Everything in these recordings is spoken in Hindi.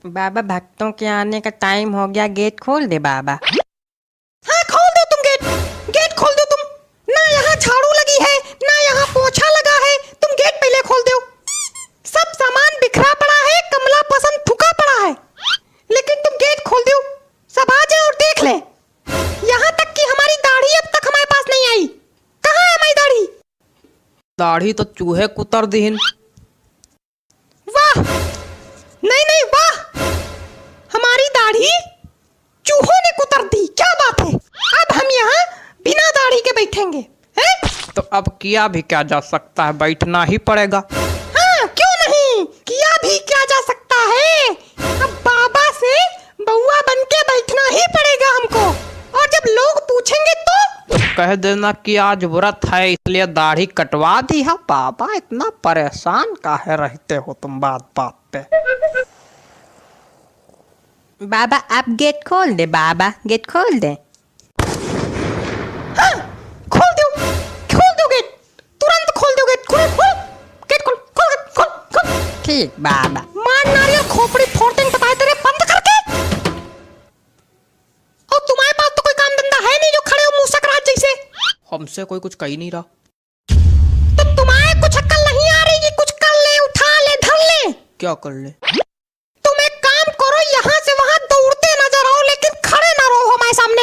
बाबा भक्तों के आने का टाइम हो गया, गेट खोल दे बाबा। हाँ खोल दो तुम गेट, गेट खोल दो तुम। ना यहाँ झाड़ू लगी है ना यहाँ पोछा लगा है, तुम गेट पहले खोल दो। सब सामान बिखरा पड़ा है, कमला पसंद थुका पड़ा है, लेकिन तुम गेट खोल दो। सब आ जाए और देख ले। यहाँ तक कि हमारी दाढ़ी अब तक हमारे पास नहीं आई। कहाँ है हमारी दाढ़ी? दाढ़ी तो चूहे कुतर दीन। वाह, नहीं नहीं वाह, हमारी दाढ़ी चूहों ने कुतर दी। क्या बात है, अब हम यहाँ बिना दाढ़ी के बैठेंगे हैं? तो अब किया भी क्या जा सकता है, बैठना ही पड़ेगा। हाँ क्यों नहीं, किया भी क्या जा सकता है। अब बाबा से बउआ बन के बैठना ही पड़ेगा हमको, और जब लोग पूछेंगे तो कह देना कि आज व्रत है इसलिए दाढ़ी कटवा दी है। बाबा इतना परेशान काहे रहते हो तुम बात बात पे। बाबा आप गेट खोल दे बाबा, गेट खोल दे। हाँ खोल दो गेट, तुरंत खोल दो गेट। खोल खोल गेट, खोल खोल खोल खोल। ठीक बाबा। मार नारियल खोपड़ी फोड़ देंगे बताए तेरे, बंद करके। और तुम्हारे पास तो कोई काम धंधा है नहीं जो खड़े हो मुंह सकरात जैसे। हमसे कोई कुछ कह ही नहीं रहा। तो तुम्हारे कुछ अक्ल नहीं आ रही कि कुछ कर ले, उठा ले, धर ले। क्या कर ले? तुम एक काम करो, यहाँ से वहाँ दौड़ते नजर आओ, लेकिन खड़े ना रहो हमारे सामने।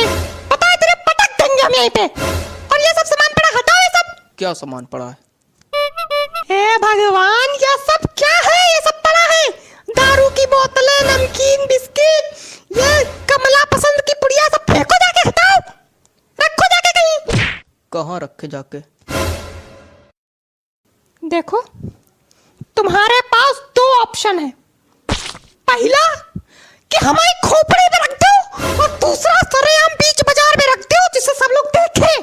पता है तेरे पटक देंगे हम यहीं पे। और ये सब सामान पड़ा, हटाओ ये सब। क्या सामान पड़ा है? हे भगवान, ये सब क्या है? ये सब पड़ा है दारू की बोतलें, नमकीन, बिस्किट, ये कमला पसंद की पुड़िया, सब फेंको जाके, हटाओ, रखो जाके कहीं। कहाँ रखे जाके? देखो तुम्हारे पास दो ऑप्शन है। पहला कि हमारी खोपड़ी में रख दो, और दूसरा सरेआम बीच बाजार में रख दो, जिससे सब लोग देखें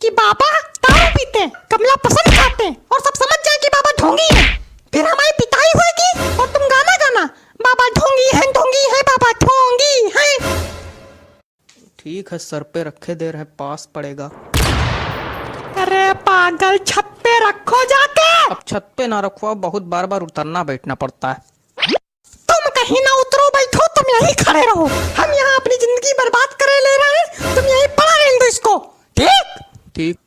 कि बाबा दारू पीते हैं, कमला पसंद खाते हैं, और सब समझ जाए कि बाबा ढोंगी है। फिर हमारी पिटाई होगी और तुम गाना गाना, बाबा ढोंगी है बाबा ढोंगी है। ठीक है, सर पे रखे दे रहे, पास पड़ेगा। अरे पागल, छत पे रखो जाके। अब छत पे ना रखो, बहुत बार बार उतरना बैठना पड़ता है। तुम कहीं ना उतरो, बैठो, तुम यहीं खड़े रहो। हम यहाँ अपनी जिंदगी बर्बाद करे ले रहे हैं, तुम यहीं पड़ा रहने दो इसको, ठीक? ठीक।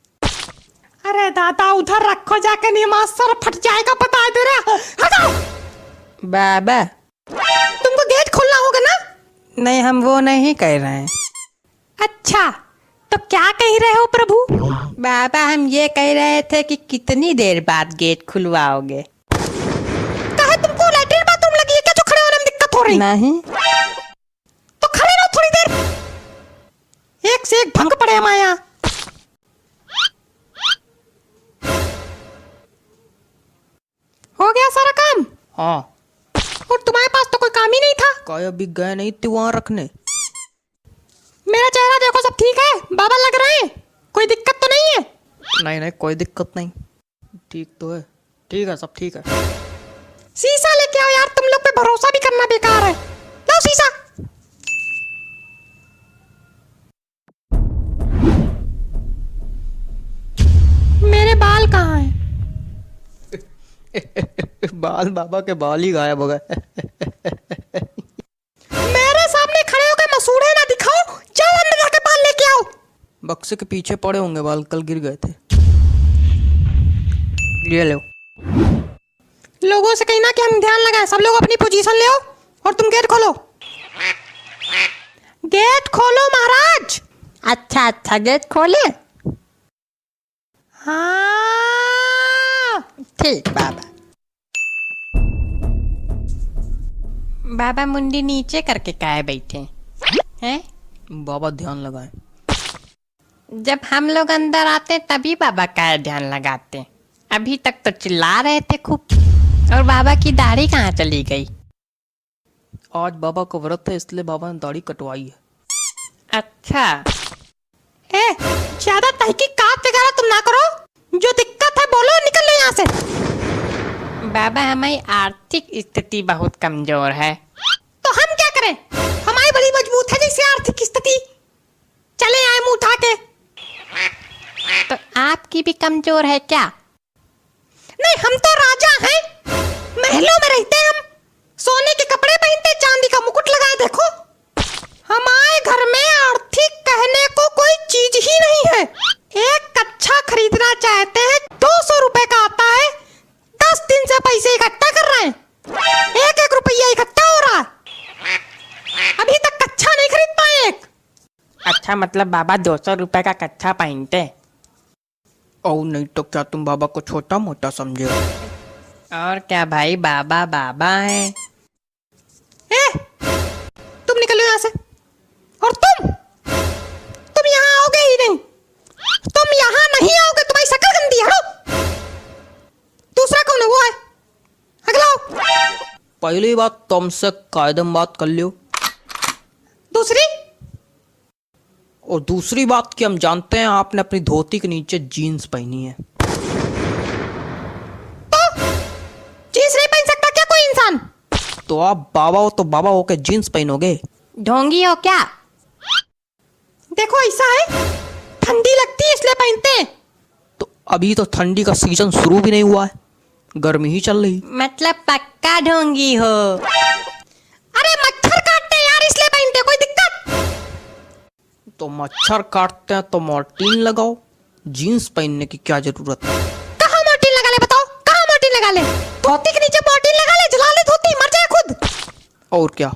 अरे दादा, उधर रखो जाके, नहीं मास्टर फट जाएगा, पता है तेरा। हटाओ। बाबा तुमको गेट खोलना होगा ना? नहीं, हम वो नहीं कह रहे हैं। अच्छा, तो क्या कह रहे हो प्रभु? बाबा हम ये कह रहे थे कि कितनी देर बाद गेट खुलवाओगे। कहा तुमको लैट्रिन बाथरूम लगी है क्या जो खड़े होने में दिक्कत हो रही? नहीं। तो खड़े रहो थोड़ी देर, एक से एक भंग पड़े हमारे यहाँ। हो गया सारा काम? हाँ। और तुम्हारे पास तो कोई काम ही नहीं था। काय अभी गए नहीं थे वहाँ रखने? मेरा चेहरा देखो, सब ठीक है, बाबा लग रहे हैं, कोई दिक्कत तो नहीं है? नहीं नहीं, कोई दिक्कत नहीं, ठीक तो है। ठीक है, सब ठीक है। शीशा लेके आओ यार, तुम लोग पे भरोसा भी करना बेकार है। लाओ शीशा। मेरे बाल कहाँ हैं? बाल, बाबा के बाल ही गायब हो गए। मेरे सामने खड़े होकर मसूड़े ना दिखाओ, जाओ अंदर जाके बाल लेके आओ। बक्से के पीछे पड़े होंगे बाल, कल गिर गए थे। ये लो। लोगों से कहना कि हम ध्यान लगाएं, सब लोग अपनी पोजीशन ले आओ, और तुम गेट खोलो। गेट खोलो महाराज। अच्छा अच्छा, गेट खोले। हाँ ठीक बाबा। बाबा मुंडी नीचे करके काहे बैठे हैं? बाबा ध्यान लगाए। जब हम लोग अंदर आते तभी बाबा का ध्यान लगाते। अभी तक तो चिल्ला रहे थे खूब। और बाबा की दाढ़ी कहाँ चली गई? आज बाबा का व्रत है इसलिए बाबा ने दाढ़ी कटवाई है। अच्छा। ए, ज्यादा तहकीकात वगैरह तुम ना करो, जो दिक्कत है बोलो, निकल लो यहाँ से। बाबा हमारी आर्थिक स्थिति बहुत कमजोर है। तो हम क्या करें? हमारी बड़ी मजबूत है जैसे आर्थिक स्थिति। चले आए मुंह उठा के। तो आपकी भी कमजोर है क्या? नहीं, हम तो राजा हैं, महलों में रहते हैं हम, सोने के कपड़े पहनते, अच्छा मतलब बाबा 200 रुपए का कच्छा पहनते। और नहीं तो क्या तुम बाबा को छोटा मोटा समझे हो? और क्या भाई, बाबा बाबा है। ए, तुम निकलो यहाँ से। और तुम यहाँ आओगे ही नहीं। तुम यहाँ नहीं आओगे, तुम्हारी शक्ल गंदी है। हटो। दूसरा कौन है? वो है, अगला आओ। पहली बात तुमसे कायदे में बात कर लियो। दूसरी? और दूसरी बात कि हम जानते हैं आपने अपनी धोती के नीचे जीन्स पहनी है। तो जीन्स नहीं पहन सकता क्या कोई इंसान? तो आप बाबा हो तो बाबा हो के जीन्स पहनोगे? ढोंगी हो क्या? देखो ऐसा है, ठंडी लगती है इसलिए पहनते हैं। तो अभी तो ठंडी का सीजन शुरू भी नहीं हुआ है, गर्मी ही चल रही। मतलब पक्का ढोंगी हो? अरे मच्छर काटते हैं यार, इसलिए पहनते हैं। कोई दिक्कत? तो मच्छर काटते हैं तो मॉर्टिन लगाओ, जीन्स पहनने की क्या जरूरत है? कहाँ मॉर्टिन लगा ले? बताओ कहाँ मॉर्टिन लगा ले? धोती के नीचे मॉर्टिन लगा ले, जला ले धोती, मर जाए खुद। और क्या?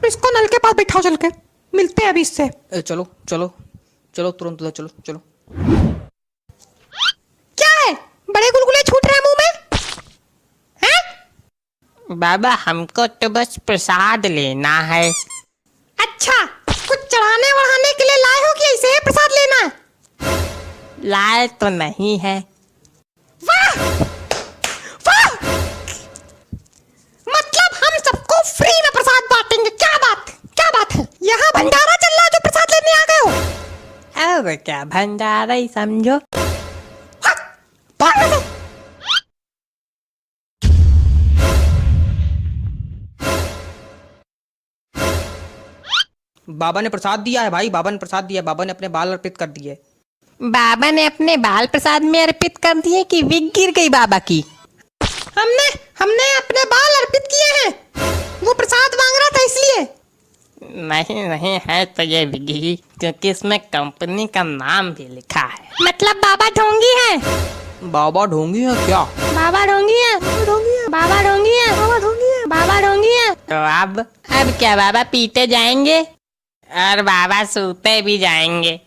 इसको नल के पास बैठाओ, चल के मिलते हैं अभी इससे। चलो चलो चलो तुरंत उधर चलो चलो। क्या है, बड़े गुलगुले छूट रहे हैं मुंह में? हैं? बाबा हमको तो बस प्रसाद लेना है। अच्छा, कुछ चढ़ाने वढ़ाने के लिए लाए हो कि ऐसे ही प्रसाद लेना है? लाए तो नहीं है। वाह वाह, मतलब हम सबको फ्री में प्रसाद बांटेंगे। क्या बात है? यहाँ भंडारा चल रहा है जो प्रसाद लेने आ गए हो? और क्या, भंडारा ही समझो। हाँ, भाग यहाँ से। बाबा ने प्रसाद दिया है भाई, बाबा ने प्रसाद दिया, बाबा ने अपने बाल अर्पित कर दिए। बाबा ने अपने बाल प्रसाद में अर्पित कर दिए कि विग गिर गई बाबा की? हमने अपने बाल अर्पित किए हैं। वो प्रसाद मांग रहा था इसलिए। नहीं नहीं है तो ये विगी, क्योंकि इसमें कंपनी का नाम भी लिखा है। मतलब बाबा ढोंगी है? बाबा ढोंगी है क्या? बाबा ढोंगी है? बाबा ढोंगी है? बाबा ढोंगी है? तो अब क्या, बाबा पीते जाएंगे और बाबा सूते भी जाएंगे।